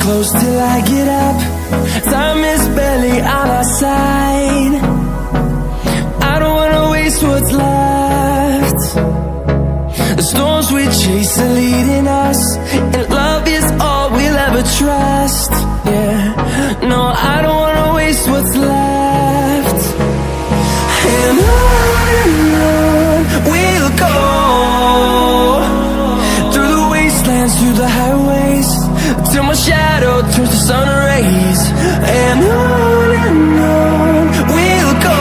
close till I get up. Time is barely on our side. I don't wanna waste what's left. The storms we chase are leading us, and love is all we'll ever trust. Yeah, no, I don't wanna waste what's left. And on we'll go, through the wastelands, through the highways, till my shadow turns to sun rays. And on we'll go,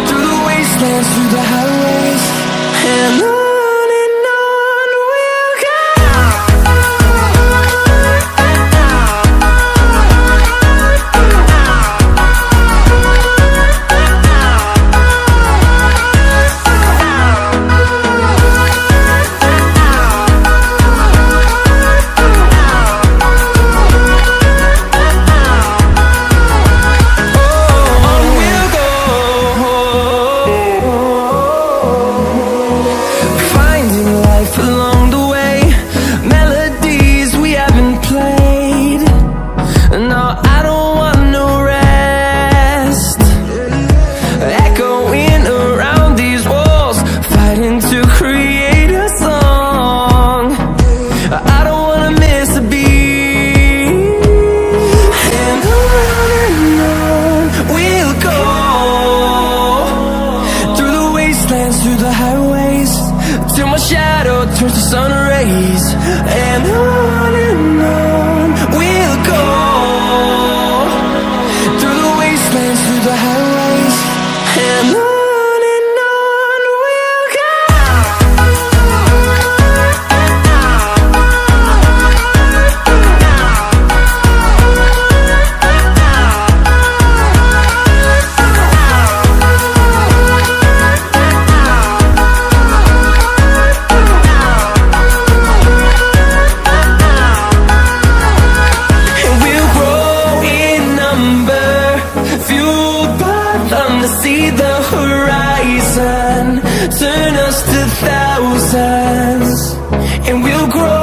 through the wastelands, through the highways, and on we'll go. Through the highways, till my shadow turns to sun rays. And on we'll go, through the wastelands, through the highways, and on we'll go. See the horizon turn us to thousands, and we'll grow